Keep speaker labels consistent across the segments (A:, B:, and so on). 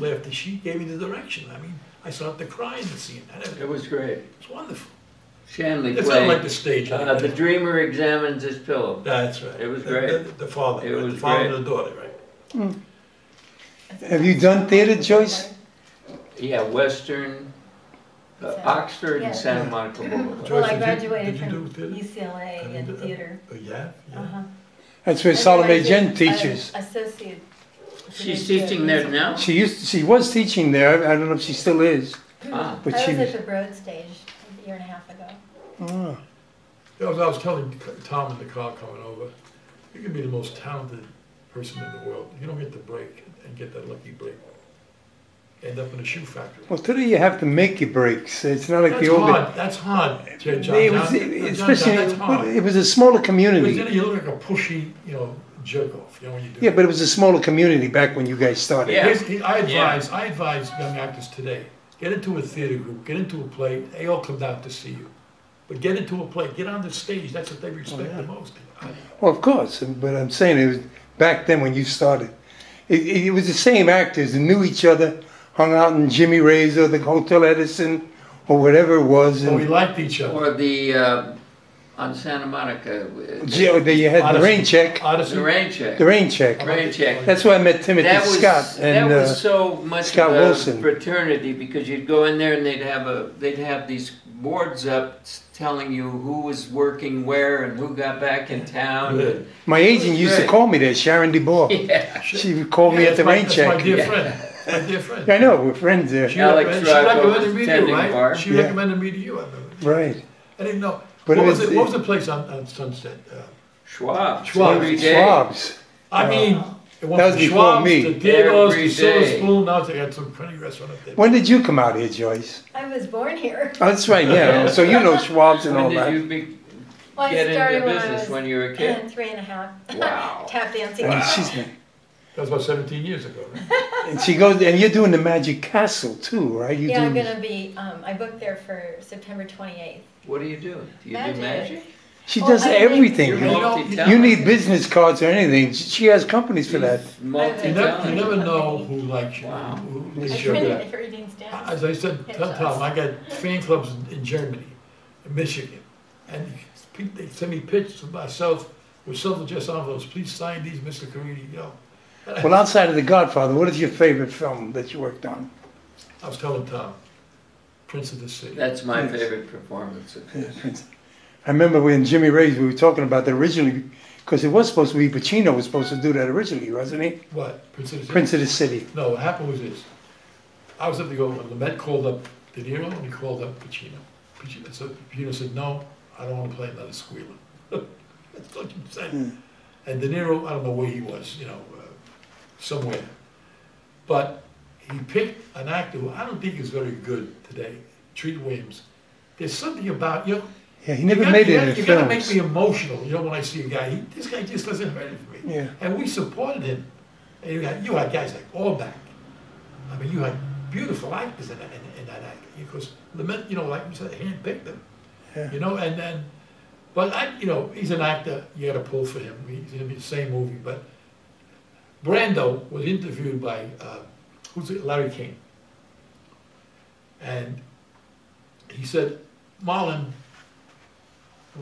A: was after she gave me the direction. I mean, I started to cry in the scene.
B: It was great.
A: It's wonderful.
B: Shanley
A: It's
B: played.
A: not like the stage.
B: The dreamer examines his pillow.
A: That's right.
B: It was great.
A: The father.
B: It was
A: the father
B: great.
A: and the daughter, right?
C: Have you done theater, Joyce?
B: Yeah, Western, Oxford, and Santa Monica Boulevard.
D: Well, I
A: Joyce,
D: graduated
A: did you do
D: from
A: theater?
D: UCLA in theater.
A: Yeah.
C: That's where Salome Jen teaches.
D: Associate.
B: She's teaching there now?
C: She was teaching there. I don't know if she still is.
B: Ah.
C: But
D: I
C: she
D: was
C: was.
D: at the Broad stage a year and a half ago.
C: Oh.
A: I was telling Tom in the car coming over, you can be the most talented person in the world. You don't get the break and get that lucky break. End up in a shoe factory.
C: Well, today you have to make your breaks. It's not like
A: That's
C: the old.
A: hard. That's hard, John.
C: It was, especially
A: that's hard.
C: it was a smaller
A: Because
C: community.
A: then you look like a pushy, jerk off. When you do
C: Yeah, but it was a smaller community back when you guys started.
B: Yeah.
A: I advise young actors today, get into a theater group, get into a play, they all come down to see you. But get into a play, get on the stage, that's what they respect the most.
C: Well, of course, but I'm saying it was back then when you started. It was the same actors that knew each other, hung out in Jimmy Ray's or the Hotel Edison or whatever it was.
A: So
C: And
A: we liked each other.
B: Or the, on Santa Monica.
C: you had the rain check.
A: Odyssey.
B: The rain check.
C: The rain check.
B: Rain check.
C: That's where I met Timothy Scott and
B: that was so much
C: Scott
B: of a
C: Wilson.
B: fraternity, because you'd go in there and they'd have these boards up telling you who was working where and who got back in town.
A: Yeah.
C: My agent used to
B: Great.
C: call me there, Sharon DeBoer.
B: Yeah.
C: She would call me at the rain
A: That's
C: check.
A: my dear
B: Yeah.
A: friend. My dear friend.
C: Yeah, I know, we're friends there.
A: She
B: Alex
A: recommended me to you,
B: tending
A: right?
B: bar.
A: She
C: Yeah.
A: recommended me to you, I remember.
C: Right.
A: I didn't know.
C: But
A: What
C: it
A: was
C: was-
A: it? What was the place on Sunset?
B: Schwab.
A: Schwab.
B: Every day.
C: Schwab's.
A: I mean, it went
C: That was
A: from
C: before
A: Schwab's
C: me.
A: to Diego's
B: Every
A: to Silver
B: day.
A: Spoon. Now they got some pretty restaurant up there.
C: When did you come out here, Joyce?
D: I was born here.
C: Oh, that's right, yeah. So you know Schwab's and all
B: When
C: that.
B: did you
D: Well, I
B: get
D: started
B: into
D: when I
B: business
D: was
B: when you were a kid?
D: 3.5.
B: Wow.
D: Tap dancing.
C: And she's been,
A: That was about 17 years ago, right?
C: and she goes, and you're doing the Magic Castle too, right? You
D: Yeah, I'm
C: do.
D: gonna be. I booked there for September 28th.
B: What do you do? Do you do
D: Magic.
B: magic?
C: She
D: Oh,
C: does
D: I think
C: everything.
B: You're
A: You know,
B: multi-talented.
C: You need business cards or anything. She has companies for that.
B: He's
A: You
B: multi-talented.
A: never know who likes you,
B: Wow.
A: who
D: I
A: is your
D: printed
A: guy.
D: it for Eugene Stamps.
A: As I said, tell Tom, I got fan clubs in Germany, in Michigan, and they send me pictures of myself with self-addressed envelopes. Please sign these, Mr. Caridi.
C: Well, outside of The Godfather, what is your favorite film that you worked on?
A: I was telling Tom, Prince of the City.
B: That's my
C: Yes.
B: favorite performance of his.
C: I remember when Jimmy Ray's, we were talking about that originally, because it was supposed to be, Pacino was supposed to do that originally, wasn't he?
A: What? Prince of the City?
C: Prince of the City.
A: No, what happened was this. I was up to go, when Lumet called up De Niro, and he called up Pacino. So Pacino said, no, I don't want to play another squealer. That's what you said. And De Niro, I don't know where he was, somewhere. But he picked an actor who I don't think is very good today, Treat Williams. There's something about,
C: Yeah, he never made it in
A: you gotta make
C: films.
A: me emotional, when I see a guy. This guy just doesn't hurt it for me.
C: Yeah.
A: And we supported him. And you had guys like Allback. I mean, you had beautiful actors in that act. Because Lumet, like you said, handpicked them.
C: Yeah.
A: But he's an actor. You got to pull for him. He's gonna be the same movie. But Brando was interviewed by Larry King, and he said, "Marlon,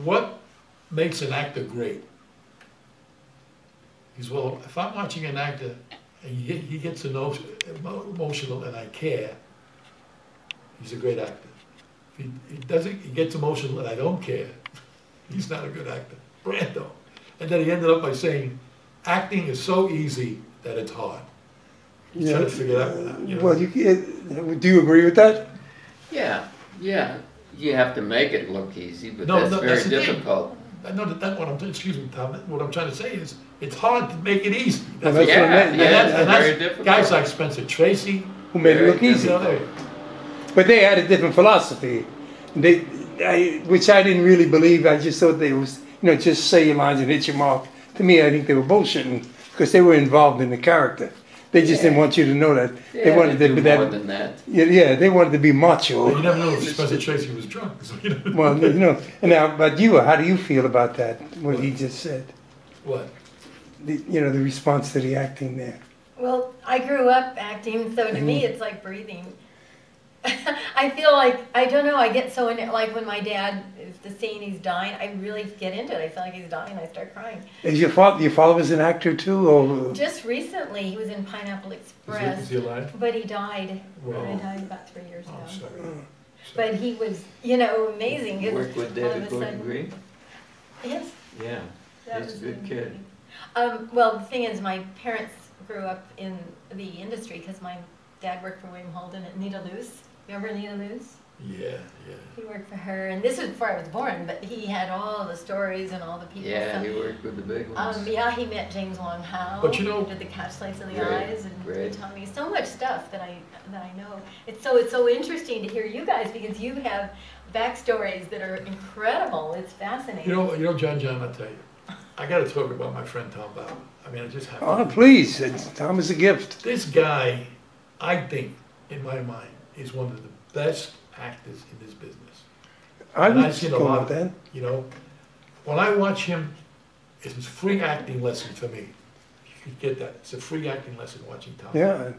A: what makes an actor great?" He says, "Well, if I'm watching an actor and he gets emotional and I care, he's a great actor. If he gets emotional and I don't care, he's not a good actor." Brando. And then he ended up by saying, acting is so easy that it's hard. You try to figure that one out.
C: Well, do you agree with that?
B: Yeah, yeah. You have to make it look easy, but
A: No,
B: that's
A: no,
B: very
A: that's the thing.
B: difficult.
A: I know that's what excuse me, Tom, what I'm trying to say is, it's hard to make it easy.
C: Well, that's
B: Yeah,
C: what I meant.
B: yeah.
A: And
B: very
A: that's
B: difficult.
A: guys like Spencer Tracy.
C: Who made it
B: Very
C: look easy.
A: There.
C: But they had a different philosophy, which I didn't really believe. I just thought they was, just say your lines and hit your mark. To me, I think they were bullshitting because they were involved in the character. They just didn't want you to know that. They wanted to
B: do
C: be
B: more
C: that.
B: than that.
C: Yeah, they wanted to be macho.
A: You never know if Spencer Tracy was drunk. So,
C: Well, And now, but you, how do you feel about that? What he just said?
A: What?
C: The response to the acting there.
D: Well, I grew up acting, so to me it's like breathing. I feel like, I don't know, I get so in it, like when my dad is the scene he's dying, I really get into it. I feel like he's dying, I start crying.
C: Is your father was an actor too, or?
D: Just recently, he was in Pineapple Express.
A: Is he alive?
D: But he died.
A: Wow.
D: He died about 3 years ago.
A: Oh, sorry.
D: But he was, you know, amazing. It
B: Work with
D: all of
B: David
D: a
B: Gordon
D: sudden-
B: Green?
D: Yes.
B: Yeah,
D: that
B: he's a
D: was
B: good kid.
D: amazing. Well, the thing is, my parents grew up in the industry because my dad worked for William Holden at Nita Luce. Remember Nita Luce?
A: Yeah, yeah.
D: He worked for her, and this was before I was born, but he had all the stories and all the people.
B: Yeah,
D: so,
B: he worked with the big ones.
D: yeah, he met James Wong Howe.
A: But you know-
D: He did the Catch Lights in the
B: Great,
D: Eyes, and
B: great.
D: he taught me so much stuff that I know. It's so interesting to hear you guys because you have backstories that are incredible. It's fascinating.
A: You know, John, I tell you, I got to talk about my friend Tom Bauer. I mean, I just have to.
C: Oh, please, Tom is a gift.
A: This guy, I think, in my mind, is one of the best actors in this business.
C: I
A: And
C: would
A: I've seen a
C: go
A: lot
C: with
A: of
C: that.
A: You know, when I watch him, it's a free acting lesson for me. You could get that. It's a free acting lesson watching Tom.
C: Yeah,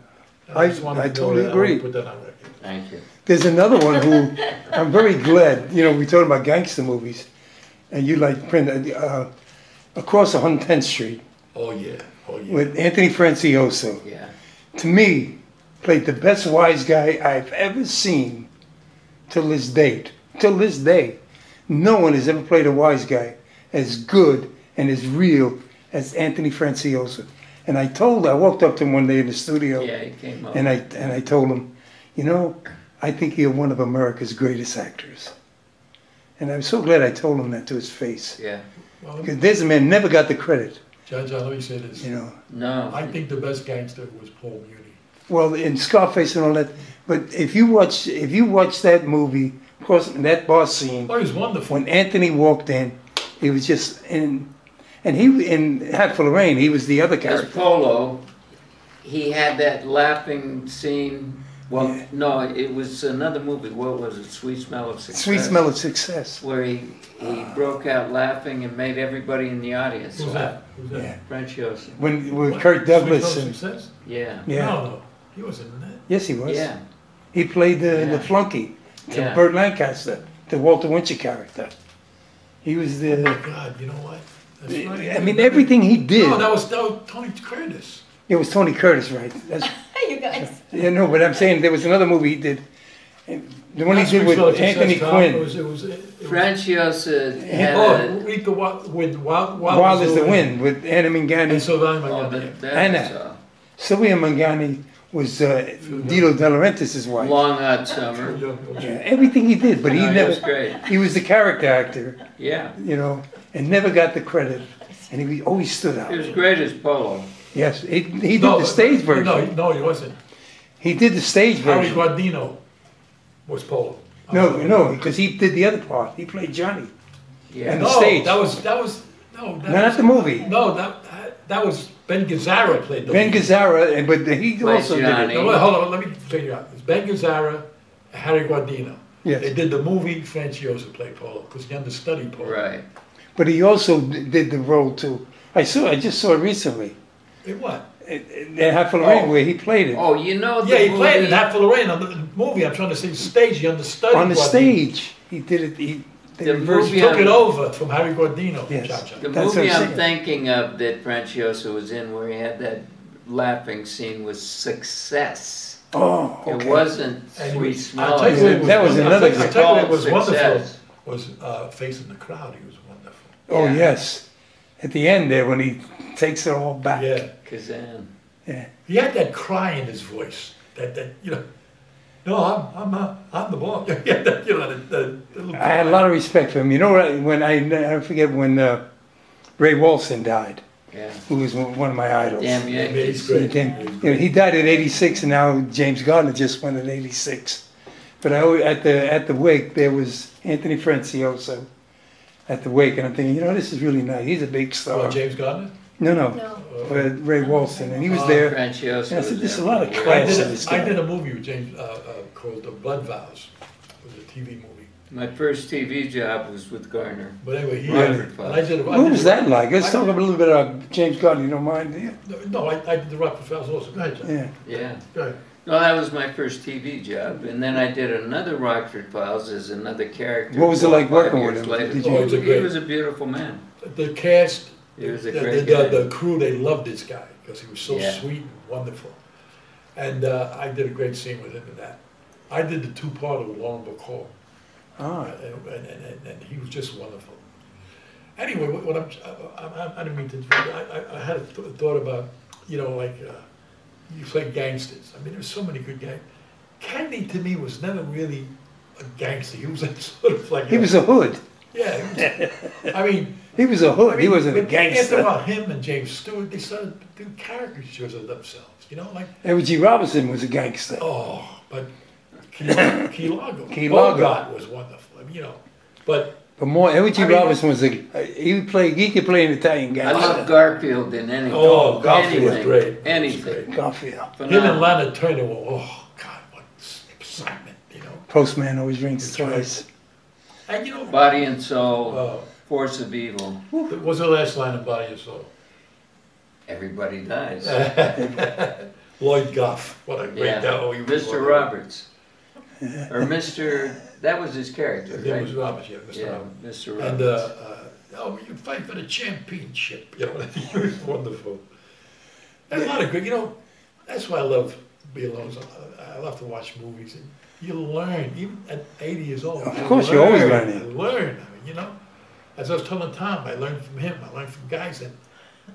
A: And
C: I
A: just wanted to know
C: totally
A: that. I wanted to
C: agree.
A: put that on record.
B: Thank you.
C: there's another one who I'm very glad. You know, we talking about gangster movies, and you like Across 110th Street
A: Oh yeah, oh yeah.
C: with Anthony Francioso.
B: Yeah.
C: To me, played the best wise guy I've ever seen till this date. Till this day, no one has ever played a wise guy as good and as real as Anthony Francioso. And I walked up to him one day in the studio,
B: Yeah, he came up.
C: and I told him, you know, I think you're one of America's greatest actors. And I'm so glad I told him that to his face.
B: Yeah.
A: Well,
C: Because this man never got the credit,
A: John, let me say this.
C: you know.
B: No.
A: I think the best gangster was Paul Muni.
C: Well, in Scarface and all that, but if you watch that movie, of course, that bar scene,
A: Oh, he was wonderful.
C: when Anthony walked in, it was just and he in Hat Full of Rain, he was the other
B: As
C: character.
B: Polo, he had that laughing scene. Well,
C: Yeah.
B: no, it was another movie. What was it? Sweet Smell of Success.
C: Sweet Smell of Success.
B: Where he broke out laughing and made everybody in the audience
A: Who's
B: laugh.
A: that? Who's that?
C: Yeah.
B: Francioso.
C: When with
A: What?
C: Kirk Douglas
A: Sweet Home
C: and
A: Success?
B: Yeah.
C: yeah,
A: No, he wasn't in that.
C: yes he was.
B: Yeah.
C: He played the
B: Yeah.
C: flunky to
B: Yeah.
C: Burt Lancaster, the Walter Winchell character. He was
A: Oh my
C: the.
A: God, you know what? That's right.
C: I mean, everything he did.
A: No, that was Tony Curtis.
C: It was Tony Curtis, right? That's,
D: You guys.
C: yeah, no, but I'm saying there was another movie he did. And the one he
A: Not
C: did
A: Sweet
C: with
A: Smell of
C: Anthony
A: Success, Tom.
C: Quinn.
A: It was
B: Franciosa had
A: oh, read the with
C: Wild as the Wind with Anna
A: And
C: Mangani.
A: Sylvania
B: Oh,
A: Magani.
B: that
C: Anna.
B: was
C: Sylvia Mangani was Dino De Laurentiis' wife.
B: Long Hot Summer.
C: Yeah, everything he did, but he
B: No,
C: never.
B: was great.
C: He was the character actor,
B: Yeah.
C: you know, and never got the credit. And he always stood out.
B: He was great as Polo.
C: Yes, he did the stage version.
A: No, he wasn't.
C: He did the stage
A: Harry
C: version.
A: Guardino was Polo.
C: No, because he did the other part. He played Johnny.
B: Yeah.
C: And
A: No,
C: the stage.
A: that was no. That
C: Not
A: was,
C: the movie.
A: No, that was Ben Gazzara played the
C: Ben
A: movie.
C: Gazzara, but he
B: Played
C: also
B: Johnny.
C: did it.
A: No, wait, hold on, let me figure out. It's Ben Gazzara, Harry Guardino.
C: Yes.
A: They did the movie. Franciosa played Polo because he understudied Polo.
B: Right.
C: But he also did the role too. I just saw it recently.
A: In what?
C: In Half of the Rain, where he played it.
B: Oh, you know the
A: Yeah, he
B: movie,
A: played in Hat Full of Rain on the movie. I'm trying to say stage. He understudied
C: On the
A: Guardino.
C: stage, he did it. They
B: The
C: reversed
B: movie
C: it.
A: Took it over from Harry Guardino.
C: Yes.
A: Cha-cha.
B: The
C: That's
B: movie
C: what I'm
B: I'm
C: saying.
B: thinking of that Franciosa was in where he had that laughing scene was Success.
C: Oh,
B: It
C: okay.
B: wasn't
A: And
B: Sweet
A: he-
B: Smell.
A: I'll tell you what
C: That was another
A: I
C: good-
A: tell you what was
B: Success.
A: wonderful was facing the crowd. He was wonderful.
C: Oh
B: Yeah.
C: yes. At the end there, when he takes it all back.
A: Yeah,
B: Kazan.
C: Yeah.
A: he had that cry in his voice. That you know. No, I'm the boss. Yeah, that, you know, the little
C: I had a lot of respect for him. You know what? When I forget when Ray Walston died,
B: Yeah.
C: who was one of my idols.
B: Damn
A: Yeah,
B: Yankees.
A: he's great.
C: He died at 86, and now James Gardner just went at 86. But at the wake there was Anthony Francioso at the wake, and I'm thinking, you know, this is really nice. He's a big star.
A: Oh, James Gardner.
C: No,
D: No.
C: Ray Walston, and he was there.
B: Franciosa.
C: Yeah, so
B: was
C: there's
B: there
C: a lot
B: for
C: of
B: years.
C: class in this
A: I
C: guy.
A: did a movie with James called The Blood Vows. It was a TV movie.
B: My first TV job was with Garner.
A: But anyway, he
B: Rockford
A: and I did.
C: What was that like? Let's talk a little bit about James Garner. You don't mind, do you?
A: No, I did the Rockford Files also. Go ahead, John.
C: Yeah.
B: Yeah.
A: Go ahead.
B: No, that was my first TV job, and then I did another Rockford Files as another character.
C: What was it like
B: 4 or 5
C: working with
B: years
C: him?
B: later.
C: Did
A: you- Oh, it's a
B: He
A: great-
B: was a beautiful man.
A: The cast,
B: He was a
A: the,
B: great
A: the,
B: guy.
A: the crew, they loved this guy because he was so
B: Yeah.
A: sweet and wonderful. And I did a great scene with him in that. I did the two-part of Long Bacall.
C: Ah.
A: And he was just wonderful. Anyway, what I didn't mean to, I had a thought about, you know, like, you play gangsters. I mean, there's so many good guys. Kennedy to me was never really a gangster. He was like, sort of like,
C: He was a hood.
A: yeah, he was, I mean.
C: He was a hood.
A: I mean,
C: He wasn't a
A: but After
C: gangster.
A: about him and James Stewart, they started to do caricatures of themselves, you know, like,
C: Edward G. Robinson was a gangster.
A: oh, but Key Largo.
C: Key Largo.
A: Bogart was wonderful, I mean, you know, but
C: But more, Edward G.
A: I mean,
C: Robinson was he could play an Italian
B: I
C: gangster.
B: love Garfield in anything.
A: Oh, Garfield was
B: anything,
A: great. He was
B: Anything.
A: great.
C: Garfield.
A: him and
B: Phenomenal.
A: Lana Turner were, oh, God, what excitement, you know.
C: Postman always rings
A: That's
C: twice.
A: And you know,
B: Body and Soul,
A: uh,
B: Force of Evil.
A: what was the last line of Body and Soul?
B: Everybody dies.
A: Lloyd Goff, what a great
B: Yeah.
A: guy. Oh, he was
B: Mr.
A: wonderful.
B: Roberts. Or Mr. That was his character,
A: His name was
B: right?
A: Roberts, yeah, Mr.
B: Yeah,
A: Roberts.
B: Mr.
A: And,
B: Roberts.
A: oh, you fight for the championship, you know, he was wonderful. There's a lot of good, you know, that's why I love being alone. I love to watch movies, and you learn, even at 80 years old.
C: Of course, you're always learning.
A: You learn, I mean, you know, as I was telling Tom, I learned from him, I learned from guys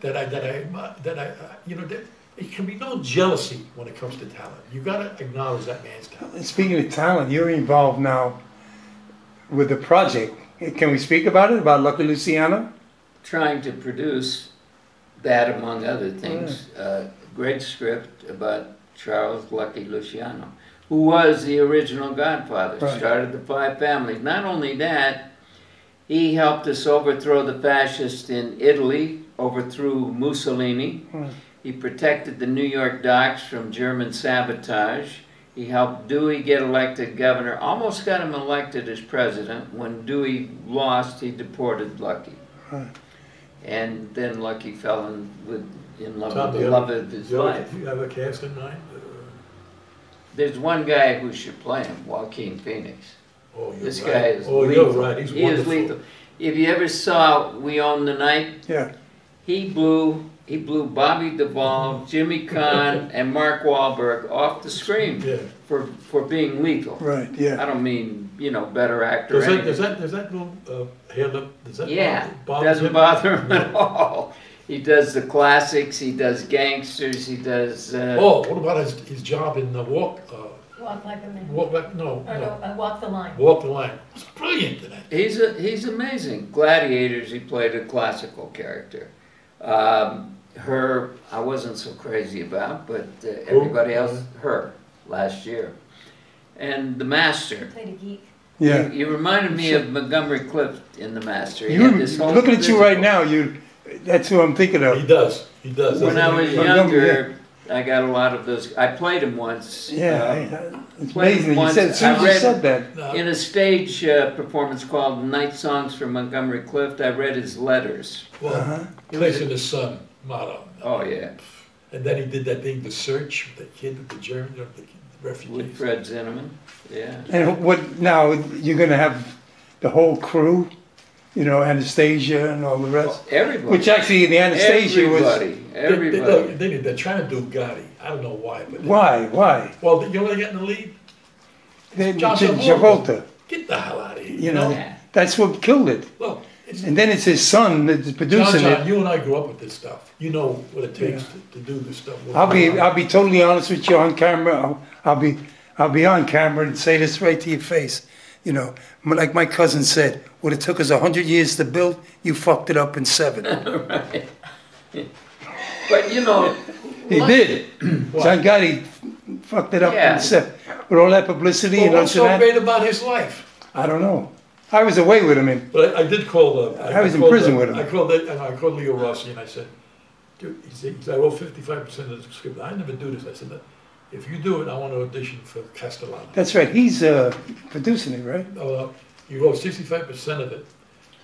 A: that I, you know, there can be no jealousy when it comes to talent. You gotta acknowledge that man's talent.
C: And speaking of talent, you're involved now with the project. Can we speak about it, about Lucky Luciano?
B: Trying to produce that, among other things. Great script about Charles Lucky Luciano, who was the original Godfather,
C: Right.
B: started the 5 families. Not only that, he helped us overthrow the fascists in Italy, overthrew Mussolini. He protected the New York docks from German sabotage. He helped Dewey get elected governor, almost got him elected as president. When Dewey lost, he deported Lucky.
C: Right.
B: And then Lucky fell in love
A: Tom,
B: with
A: do
B: the
A: you
B: love
A: have-
B: of his
A: do you have-
B: life.
A: Do you have a cast in mind?
B: There's one guy who should play him, Joaquin Phoenix.
A: Oh, you're
B: This
A: right.
B: guy is
A: Oh,
B: lethal.
A: you're right, he's
B: He
A: wonderful.
B: is lethal. If you ever saw We Own the Night,
C: Yeah.
B: he blew Bobby Duvall, Jimmy Caan, and Mark Wahlberg off the screen
A: Yeah.
B: for being lethal.
C: Right,
B: I
C: yeah.
B: don't mean, you know, better actor. or
A: Does
B: anything.
A: that little hair lip, does that
B: Yeah,
A: bother
B: doesn't
A: him?
B: bother him at all. He does the classics, he does gangsters, he does...
A: Oh, what about his job in the
D: Walk like a man.
A: walk the line?
D: Walk the line.
A: It's brilliant in that.
B: He's amazing. Gladiators, he played a classical character. Her, I wasn't so crazy about, but everybody else, her, last year. And The Master.
D: Played a geek.
C: Yeah.
B: You reminded me of Montgomery Clift in The Master. He
C: You,
B: had this whole
C: looking at you right
B: physical-
C: now, that's who I'm thinking
A: He
C: of.
A: does, he does.
B: When I was
C: Montgomery,
B: younger, I got a lot of those. I played him once.
C: It's amazing. You
B: once
C: said, as soon as
B: I
C: you
B: read-
C: said that.
A: No,
B: In a stage performance called Night Songs from Montgomery Clift, I read his letters.
A: well, Place in the Sun motto.
B: Oh, yeah.
A: And then he did that thing, The Search, with the kid with the German, the
B: With
A: refugees.
B: Fred Zinnemann. Yeah.
C: And what now? You're going to have the whole crew, you know, Anastasia and all the rest.
B: Everybody.
C: Which actually, the Anastasia was.
B: Everybody.
A: They're trying to do Gotti. I don't know why, but
C: Why? Why?
A: well, you know they get in the lead.
C: Then
A: John
C: Travolta.
A: Get the hell out of here.
C: You know,
B: Yeah.
C: that's what killed it.
A: Look, it's,
C: And then it's his son that's producing
A: John,
C: it.
A: you and I grew up with this stuff. You know what it takes to do this stuff.
C: I'll be totally honest with you on camera. I'll be on camera and say this right to your face. You know, like my cousin said, what it took us 100 years to build, you fucked it up in 7.
B: Right. But, you know,
C: He did. John Gotti fucked it up
B: Yeah.
C: in 7. With all that publicity
A: Well,
C: and
A: what's
C: all
A: so
C: that.
A: great about his life?
C: I don't know. I was away with him.
A: But I did call.
C: I was in
A: called,
C: prison with him.
A: I called Leo Rossi and I said, dude, he said, I wrote 55% of the script. I never do this. I said, if you do it, I want to audition for Castellano.
C: That's right. He's producing it, right?
A: You wrote 65% of it.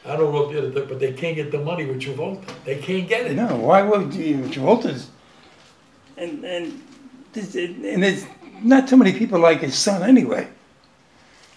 A: I don't wrote the other, but they can't get the money with Travolta. They can't get it.
C: No, why would you? Travolta's, and there's not too many people like his son anyway.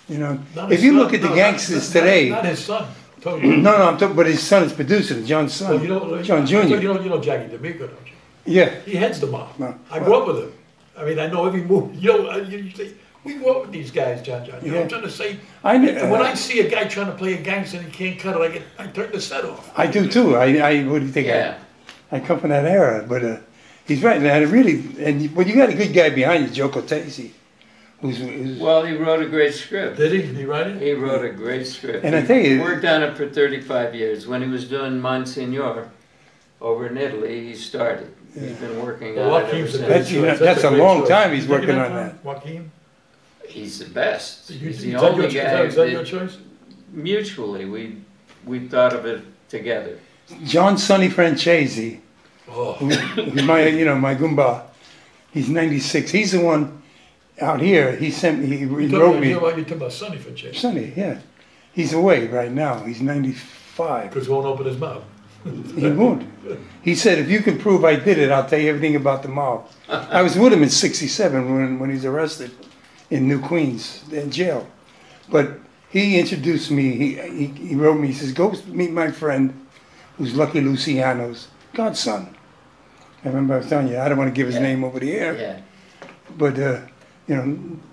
C: You know,
A: Not
C: if
A: his
C: you
A: son,
C: look at the
A: no,
C: gangsters
A: not
C: today,
A: not his son. Totally.
C: no, I'm talking, but his son is producer, John's son,
A: Well, you know,
C: John Jr.
A: You know Jackie D'Amico, don't you?
C: Yeah,
A: He heads the mob.
C: No.
A: I grew up with him. I mean, I know every move. You know, you say, we grew up with these guys, John. You know what I'm
C: Yeah.
A: trying to say?
C: I
A: When I see a guy trying to play a gangster and he can't cut it, I turn the set off.
C: I do too. I what do you think?
B: Yeah.
C: I come from that era, but he's right. And I really, but you got a good guy behind you, Joe Cortese, who's
B: Well, he wrote a great script.
A: Did he? Did he write it?
B: He wrote a great script.
C: And I
B: He
C: tell you-
B: worked on it for 35 years. When he was doing Monsignor over in Italy, he started. He's been working
A: Well,
B: on it ever
A: Joaquin's a
B: since.
A: great
C: That's-
A: choice.
C: that's a
A: great
C: long
A: choice.
C: time he's
A: You think
C: working
A: of
C: on
A: Tom?
C: that.
A: Joaquin?
B: He's the best.
A: You-
B: He's
A: is
B: the
A: that
B: only
A: your-
B: guy
A: is that your
B: that
A: choice?
B: mutually we thought of it together.
C: John Sonny Francesi,
A: Oh,
C: who's my my Goomba. He's 96. He's the one out here. He sent me. He wrote me.
A: You talking about Sonny for Chase?
C: Sonny, yeah. He's away right now. He's 95.
A: Because he won't open his mouth.
C: He won't. He said, if you can prove I did it, I'll tell you everything about the mob. I was with him in '67 when he was arrested in New Queens, in jail. But he introduced me. He wrote me. He says, go meet my friend, who's Lucky Luciano's godson. I remember I was telling you, I don't want to give his
B: Yeah.
C: name over the air.
B: Yeah.
C: But,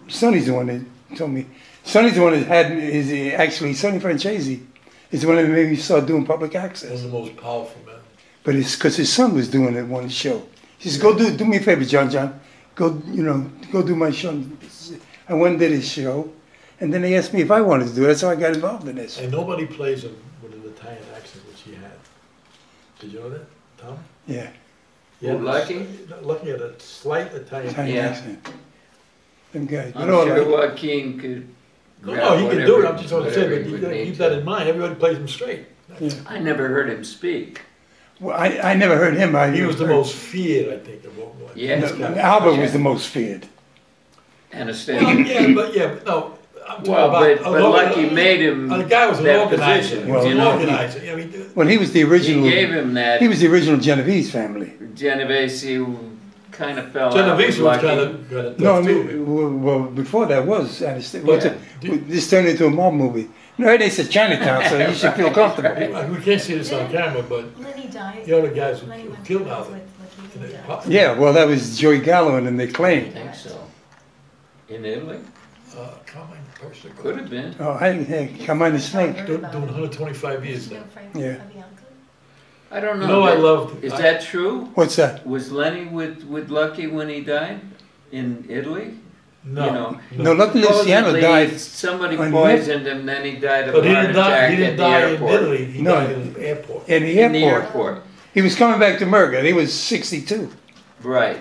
C: Sonny's the one that told me. Sonny's the one that had, actually, Sonny Francesi is the one that made me start doing public
A: One
C: access.
A: of the most powerful men.
C: But it's because his son was doing it one show. He says, go do me a favor, John. Go do my show. I went and did his show. And then they asked me if I wanted to do it. That's how I got involved in this.
A: And nobody plays him with an Italian accent, which he had. Did you know that, Tom?
C: Yeah.
A: Yeah,
B: Lucky?
A: Lucky had a slight Italian.
C: Italian
B: Yeah.
C: accent. Them guys.
B: I'm
C: But all
B: sure
C: right.
B: Joaquin could.
A: No,
B: grab
A: he can do it.
B: whatever-
A: I'm just trying to say,
B: whatever
A: but
B: he
A: you
B: would
A: gotta
B: need
A: keep that
B: to.
A: in mind. Everybody plays him straight.
C: Yeah.
B: I never heard him speak.
C: Well, I never heard him.
A: He was the most feared, I think, of all.
B: Yes.
C: Albert was the most feared.
B: Anastasia.
A: Well, but no. I'm talking
B: Well,
A: about
B: but Lucky made him
A: the guy was an
B: that
A: organizer.
B: position.
A: He was
C: Well,
A: an
C: no,
A: organizer. I mean,
C: Well, he was the
B: He
C: original.
B: gave him that.
C: He was the original Genovese family.
B: Genovese who kind of fell
A: Genovese was
B: out with
A: kind
B: Lucky.
A: of tough
C: No, I
A: too.
C: mean, well, before that was Anastasia.
A: Yeah.
C: This turned into a mob movie. No, they said Chinatown, so you should feel comfortable.
A: We can't see this on camera, but
D: Lenny died.
A: you know the guys who
D: Lenny went
A: killed
D: to
A: Albert.
D: with
A: And
D: Lucky
A: they
D: died.
A: popped-
C: Yeah, well, that was Joey Gallo and they
B: I
C: claimed.
B: think so. In Italy?
A: Carmine Persico.
B: Could have been.
C: Oh, hey, come on the snake.
A: Doing 125 years now.
C: Yeah.
B: I don't know.
A: You know, I loved.
B: Is that true?
C: What's that?
B: Was Lenny with Lucky when he died in Italy?
A: No.
B: You know,
C: No, Lucky Luciano
B: Supposedly,
C: died.
B: Somebody
C: on
B: poisoned him, then he died of
A: But
B: a
A: he
B: heart
A: didn't die.
B: attack
A: He
B: at
A: didn't
B: the
A: die in
B: airport.
A: Italy. He
C: No.
A: died in the airport.
C: In the
B: In the
C: airport.
B: airport.
C: He was coming back to America. He was 62.
B: Right.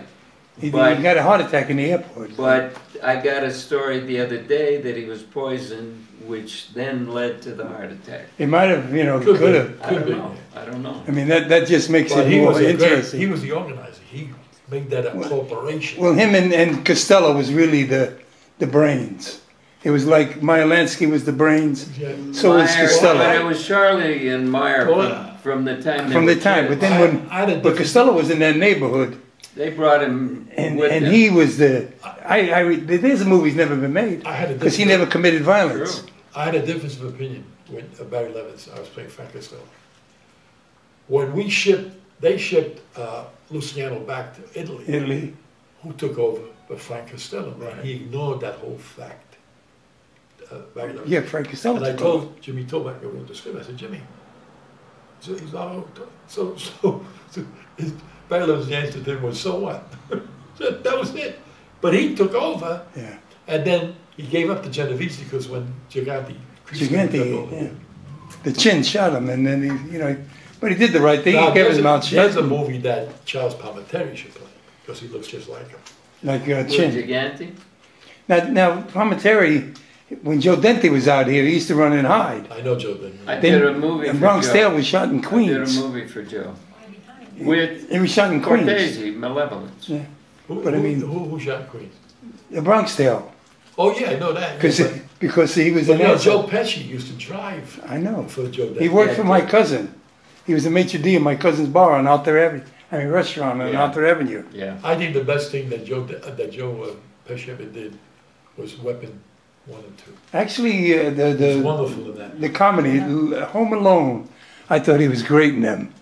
C: He
B: But-
C: got a heart attack in the airport.
B: But I got a story the other day that he was poisoned, which then led to the heart attack.
C: It might have,
A: Could
C: could have.
A: be.
B: I
A: Could
B: don't
A: be.
B: know. I don't know.
C: I mean, that just makes
A: But
C: it
A: he
C: more
A: was a great.
C: interesting.
A: He was the organizer. He made that a corporation.
C: Well, him and Costello was really the brains. It was like Meyer Lansky was the brains.
A: Yeah.
C: So was
B: Meyer-
C: Costello.
B: But it was Charlie and Meyer
A: Well,
B: from the time they
C: From
B: were
C: the time, but
B: kids.
C: then when
A: I had a
C: but
A: different-
C: Costello was in that neighborhood,
B: They brought him
C: and
B: with them.
C: he was the. There's a movie's never been made
A: I had a
C: because he
A: different-
C: never committed violence.
B: True.
A: I had a difference of opinion with Barry Levinson. I was playing Frank Costello. When they shipped Luciano back to Italy.
C: Italy.
A: Who took over? But Frank Costello. And he ignored that whole fact. Barry Levinson.
C: Yeah, Frank Costello.
A: And I
C: took over.
A: told Jimmy Toback, I wrote the script. I said, Jimmy, he's all, so Barry Levinson's answer to him was, so what? So that was it. But he took over.
C: Yeah.
A: And then he gave up to Genovese because when Gigante
C: Gigante, the chin shot him, and then but he did the right thing.
A: Now,
C: he kept his mouth shut.
A: there's a movie that Charles Palminteri should play because he looks just like him.
C: Like
B: With
C: Chin.
B: Gigante?
C: Now, Palminteri, when Joe Dante was out here, he used to run and hide.
A: I know Joe Denton.
B: I
C: Then-
B: did a movie
C: and
B: for
C: Bronx
B: Joe.
C: Tale was shot in
B: I
C: Queens.
B: did a movie for Joe. With
C: He was shot in Queens.
B: Cortese, Malevolence.
C: Yeah.
A: Who,
C: But I mean-
A: who shot Queens?
C: The Bronx Tale.
A: Oh yeah, I know that.
C: 'Cause
A: Yeah,
C: it- because he was
A: But
C: an
A: you know,
C: asshole.
A: Joe Pesci used to drive
C: I know.
A: for Joe Pesci.
C: He worked
B: Yeah,
C: for my
B: Joe-
C: cousin. He was a maitre d' in my cousin's bar on Alter Avenue. I mean, restaurant on
B: Yeah.
C: Alter Avenue.
B: Yeah.
A: I think the best thing that Joe Pesci ever did was Weapon 1 and 2.
C: Actually,
A: It's wonderful in that.
C: the comedy, Home Alone, I thought he was great in them.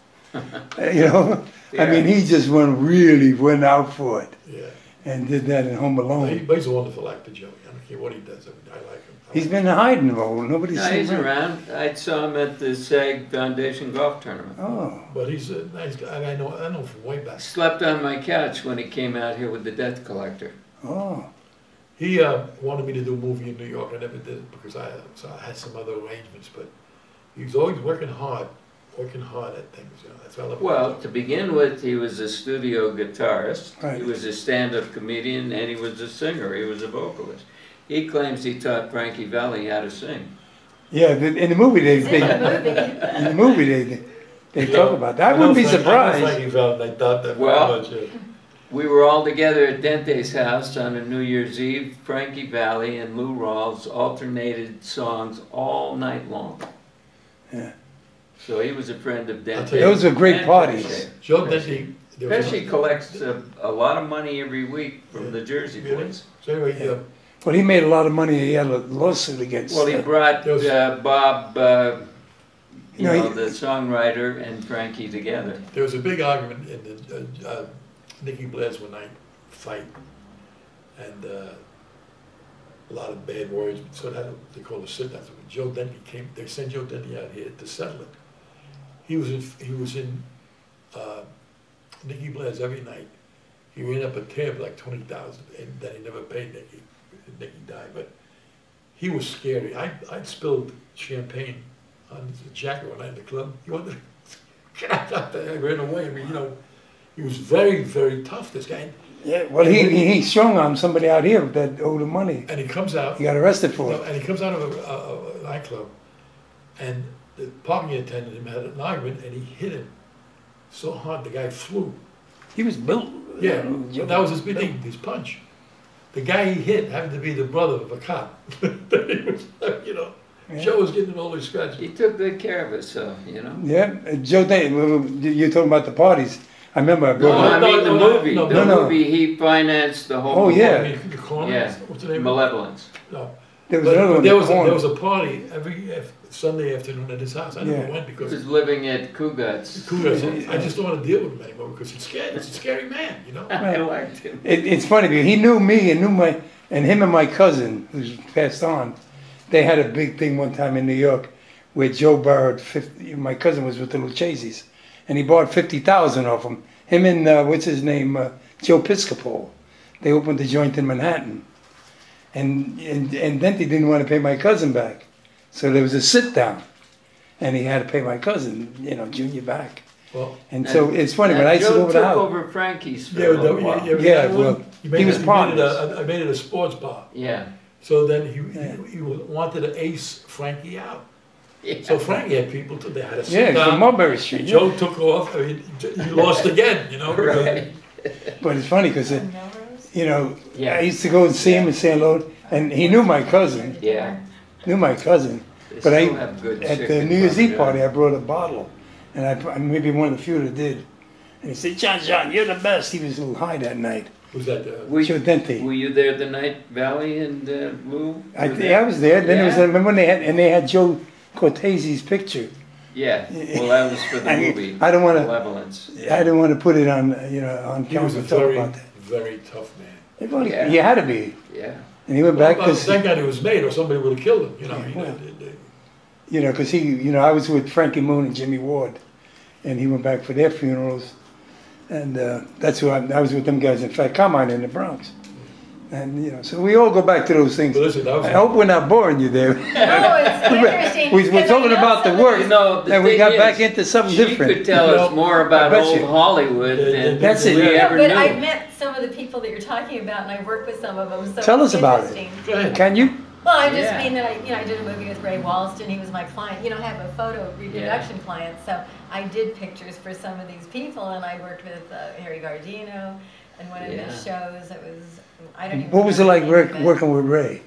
C: You know, I mean, he just went out for it
A: Yeah.
C: and did that in Home Alone.
A: But he's a wonderful actor, Joey. I don't care what he does. I mean, I like him.
C: He's been hiding role. Nobody's
B: No,
C: seen
B: he's
C: him.
B: around. I saw him at the SAG Foundation golf tournament.
C: Oh,
A: But he's a nice guy. I know from way back.
B: Slept on my couch when he came out here with the Death Collector.
C: oh.
A: He wanted me to do a movie in New York. I never did because I had some other arrangements. But he was always working hard at things. You know, that's what I love.
B: Well, to begin with, he was a studio guitarist.
C: Right.
B: He was a stand-up comedian, and he was a singer. He was a vocalist. He claims he taught Frankie Valli how to sing.
C: Yeah, in the movie
D: It's in the movie.
C: they talk about that. I wouldn't be surprised.
A: Frankie Valli, I thought that
B: Well,
A: very much. Yeah.
B: We were all together at Dente's house on a New Year's Eve. Frankie Valli and Lou Rawls alternated songs all night long.
C: Yeah.
B: So he was a friend of Dente.
C: Those were great
B: and
C: parties.
B: Pesci.
A: Joe Dante.
B: Pesci collects a lot of money every week from the Jersey boys.
A: So anyway,
C: Yeah. Well, he made a lot of money. He had a lawsuit against.
B: Well, he brought
A: There was-
B: Bob,
C: No, he-
B: the songwriter, and Frankie together.
A: there was a big argument in the Nicky Blair's one night fight, and a lot of bad words. So that they called a sit down. So when Joe Dante came, they sent Joe Dante out here to settle it. He was in Nicky Blair's every night. He ran up a tab like 20,000, and then he never paid Nicky. Nicky died, but he was scary. I spilled champagne on his jacket one night in the club. He wanted to get out there. I ran away. I mean, you know, he was very, very tough, this guy.
C: Yeah. Well, he strung on somebody out here that owed him money.
A: And he comes out.
C: He got arrested for it.
A: And he comes out of a nightclub, and the parking attendant him had an argument, and he hit him so hard the guy flew.
C: He was built.
A: Yeah, but that was his big thing, his punch. The guy he hit happened to be the brother of a cop. He was, you know,
C: Yeah.
A: Joe was getting all these scratches.
B: He took good care of himself, you know.
C: Yeah, Joe Dante. You're talking about the parties. I remember. I
B: No,
C: brought
B: I mean the movie.
A: no,
B: The
C: no.
B: movie, he financed the whole
C: Oh,
B: movie.
C: yeah.
A: I mean, the corner,
B: Yeah.
A: what's the name of it?
B: Malevolence.
A: No.
C: there was
A: But
C: another one.
A: there
C: in
A: was
C: the corner.
A: a party every Sunday afternoon at his house. I never
C: Yeah.
A: went
B: He
A: because
B: was living at Kugat's.
A: I just don't want to deal with him anymore because he's scared. He's a scary man, you know.
B: I liked him.
C: It's funny because he knew me and him and my cousin, who's passed on. They had a big thing one time in New York where Joe borrowed 50. My cousin was with the Lucchese's, and he borrowed 50,000 off him. Him and what's his name, Joe Piscopo. They opened a joint in Manhattan, and Dente didn't want to pay my cousin back, so there was a sit down, and he had to pay my cousin, Junior back.
A: Well,
C: And so it's funny when I used to go
B: Joe
C: over the
B: took
C: house.
B: over Frankie's for
A: yeah,
B: a little while.
C: Yeah, well, he was partners.
A: I made it a sports bar.
B: Yeah.
A: So then he wanted to ace Frankie out.
B: Yeah.
A: So Frankie had people too. They had to sit
C: Yeah, from
A: down.
C: Mulberry Street.
A: Joe took off. I mean, he lost again, you know. because-
B: Right.
C: But it's funny because,
D: Melrose?
B: Yeah.
C: I used to go and see him and say hello, and he knew my cousin.
B: Yeah.
C: Knew my cousin.
B: They
C: But
B: still have good
C: at the
B: chicken
C: New Year's Eve
B: parmesan.
C: party, I brought a bottle, and I'm maybe one of the few that did. And he said, John, you're the best. He was a little high that night.
A: Who's that?
C: Joe Dante.
B: Were you there the night Valley and Lou?
C: I
B: were
C: think I was there. Then it was.
B: Yeah?
C: Remember when they had Joe Cortese's picture.
B: Yeah. Well, that was for the
C: I-
B: movie.
C: I don't wanna-
B: Malevolence.
C: I didn't want to put it on on
A: He was
C: camera
A: a
C: to talk
A: very,
C: about that.
A: very tough man.
C: Well,
B: Yeah.
C: You had to be.
B: Yeah.
C: And he went back
A: Well,
C: because
A: thank God he was made, or somebody would have killed him. You know.
C: Yeah, well.
A: They-
C: because I was with Frankie Moon and Jimmy Ward, and he went back for their funerals, and that's who I was with them guys. In fact, Carmine in the Bronx, and so we all go back to those things.
A: But listen, that was.
C: I hope we're not boring you there.
D: No, it's interesting.
C: We're
D: because I
C: talking
D: know
C: about the
D: some of
C: work.
D: these-
B: No, the
C: And we
B: thing
C: got
B: is,
C: back into something
B: she
C: different.
B: could tell us more about
C: I bet
B: old
C: you.
B: Hollywood than
C: That's it.
B: we
C: Yeah,
B: ever
D: but
B: knew.
D: I've met some of the people that you're talking about, and I've worked with some of them. So
C: Tell
D: it's
C: us about it.
D: interesting.
A: Go ahead.
C: Can you?
D: Well, I just
B: Yeah.
D: mean that I did a movie with Ray Walston. He was my client. I have a photo reproduction client, so I did pictures for some of these people, and I worked with Harry Gardino and one of his shows. It was I don't even.
C: What was it like
D: remember the name of it.
C: working with Ray?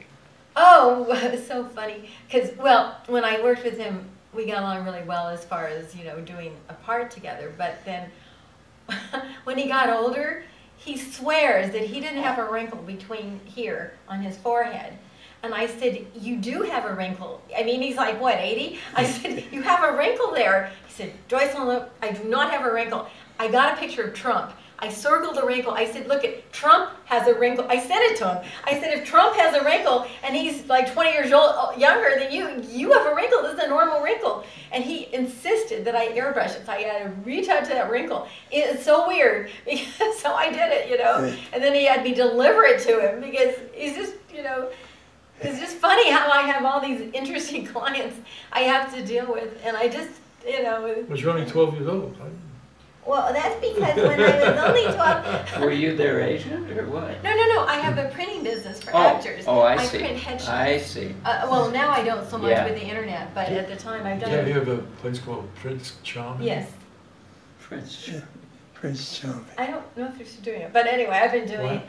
D: Oh, Oh, it was so funny. Because, well, when I worked with him, we got along really well as far as, you know, doing a part together. But then when he got older, he swears that he didn't have a wrinkle between here on his forehead. And I said, you do have a wrinkle. I mean, he's like, what, 80? I said, you have a wrinkle there. He said, Joycelyn, look, I do not have a wrinkle. I got a picture of Trump. I circled a wrinkle. I said, look, Trump has a wrinkle. I sent it to him. I said, if Trump has a wrinkle and he's like 20 years old, younger than you have a wrinkle. This is a normal wrinkle. And he insisted that I airbrush it. So I had to retouch that wrinkle. It's so weird. So I did it, you know. And then he had me deliver it to him because he's just, you know, it's just funny how I have all these interesting clients I have to deal with. And I just, you know.
A: But you're only 12 years old, right?
D: Well, that's because when I was only 12.
B: Were you their agent or what?
D: No, no, no. I have a printing business for actors.
B: Oh, I see.
D: print headshots.
B: I see.
D: Well, now I don't so much
B: Yeah.
D: with the internet, but at the time I've done
A: Yeah, you
D: it.
A: have a place called Prince Charming?
D: Yes.
B: Prince.
C: Prince Charming.
D: I don't know if they're still doing it, but anyway, I've been doing.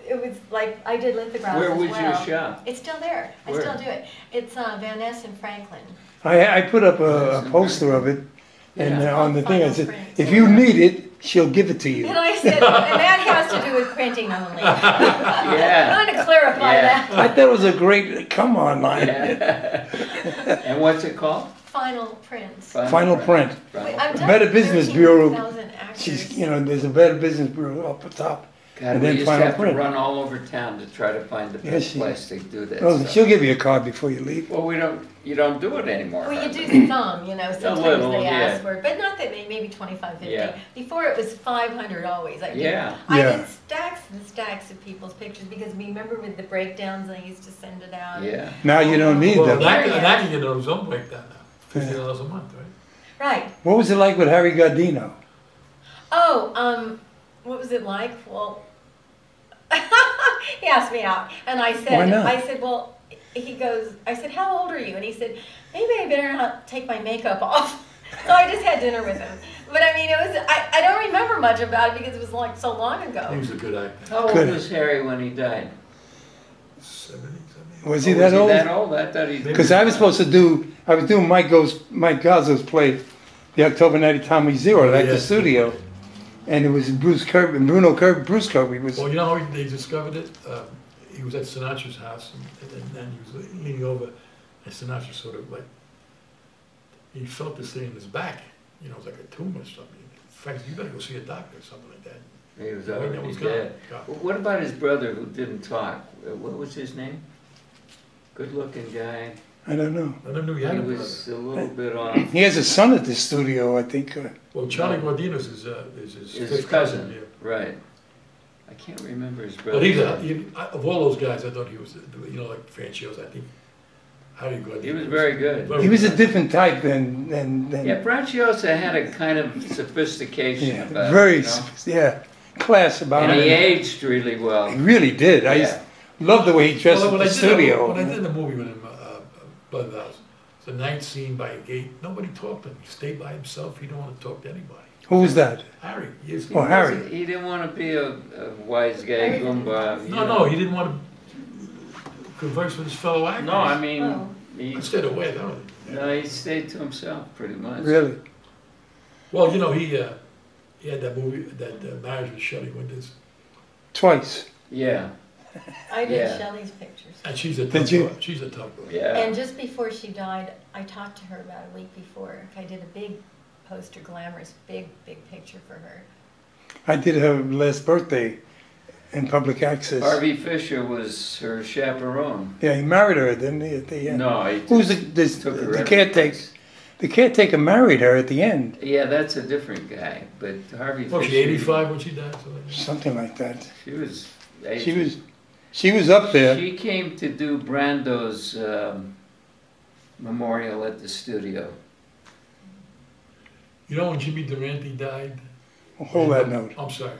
D: It was like I did lithographs
B: Where
D: as
B: was
D: well.
B: your shop?
D: It's still there.
B: Where?
D: I still do it. It's Van Ness and Franklin.
C: I put up a poster of it, and
B: Yeah.
C: on the thing I
D: Final
C: said,
D: print.
C: if you need it, she'll give it to you.
D: And I said, and that has to do with printing only.
B: Yeah.
D: I'm trying to clarify
B: Yeah.
D: that.
C: I thought it was a great come on line.
B: Yeah. And what's it called?
D: Final prints.
C: Final print.
B: Final
D: I've
B: Print.
D: done
C: Better Business Bureau.
D: 13,000 actors.
C: She's, you know, there's a Better Business Bureau up the top.
B: God,
C: And
B: we
C: then
B: used to
C: Final
B: have to
C: Print.
B: run all over town to try to find the
C: Yes,
B: best
C: she-
B: place to do that
C: Oh,
B: stuff.
C: she'll give you a card before you leave.
B: Well, you don't do it anymore.
D: Well, you
B: hardly.
D: do some, you know, sometimes
B: little,
D: they ask
B: yeah.
D: for it, but not that many, maybe 25, 50.
B: Yeah.
D: Before it was 500 always. I did,
B: Yeah.
D: I
C: Yeah.
D: did stacks and stacks of people's pictures because remember with the breakdowns, I used to send it out.
B: Yeah.
C: Now you don't need
A: Well,
C: them.
A: an actor can get his own breakdown now, $50 a month, right?
D: Right.
C: What was it like with Harry Gardino?
D: Oh, what was it like? Well, he asked me out, and I said,
C: Why not?
D: I said, well, he goes, I said, how old are you? And he said, maybe I better not take my makeup off. So I just had dinner with him. But I mean, it was, I don't remember much about it because it was like so long
A: He
D: ago.
A: was a good actor.
B: How old
C: Good.
B: was Harry when he died?
A: 70, 70.
C: Was he
B: Oh,
C: that
B: was
C: old?
B: he that old? I thought he.
C: Because I was supposed to do, I was doing Mike Gazzo's play, the October 90 Tommy Zero at the
A: Yes.
C: studio. And it was Bruce Kirby, Bruce Kirby was,
A: Well, you know how they discovered it? He was at Sinatra's house, and then he was leaning over, and Sinatra sort of like, he felt this thing in his back. You know, it was like a tumor or something. Frank, you better go see a doctor or something like that.
B: He was
A: Yeah, it
B: already
A: was
B: dead.
A: gone.
B: What about his brother who didn't talk? What was his name? Good-looking guy.
C: I don't know.
A: I never knew he
B: He
A: had a brother.
B: was a little bit off.
C: He has a son at the studio, I think.
A: Well, Charlie Guardino's is his
B: His
A: fifth
B: cousin,
A: yeah.
B: right? I can't remember his brother.
A: But of all those guys, I thought he was, you know, like Francios, I think Harry Guardino.
B: He was very good.
C: He was a different type than
B: Yeah, Franciosa had a kind of sophistication
C: yeah,
B: about
C: very,
B: it, you
C: yeah, class
B: know?
C: about
B: And he
C: it.
B: aged really well.
C: He really did. I
B: Yeah.
C: love the way he dressed
A: Well,
C: at the
A: when
C: studio.
A: I did the movie with him, Blood Vows, it's a night scene by a gate. Nobody talked to him. He stayed by himself. He didn't want to talk to anybody.
C: Who was that?
A: Harry, yes.
C: Oh, Harry.
B: He didn't want to be a wise guy, Goomba. you
A: No,
B: know.
A: no, he didn't want to converse with his fellow actors.
B: No, I mean,
D: Oh.
B: he,
A: I stayed away, don't I?
B: no, he stayed to himself pretty much.
C: Really?
A: Well, you know, he had that movie, that Marriage with Shelley Winters,
C: Twice.
B: Yeah,
D: I did
B: Yeah.
D: Shelley's pictures.
A: and she's a
C: Did
A: tough
C: you?
A: girl. She's a tough girl.
B: yeah.
D: And just before she died, I talked to her about a week before. I did a big poster, glamorous, big picture for her.
C: I did her last birthday in public access.
B: Harvey Fisher was her chaperone.
C: Yeah, he married her, didn't he? At the end.
B: No, he
C: Who's
B: took her
C: the
B: every
C: caretaker?
B: place.
C: The caretaker married her at the end.
B: Yeah, that's a different guy. But Harvey
A: Was
B: Fisher.
A: she 85 when she died? Something like that?
C: Something like that.
B: She was.
C: She was up there.
B: She came to do Brando's memorial at the studio.
A: You know when Jimmy Durante died?
C: Hold that note.
A: I'm sorry.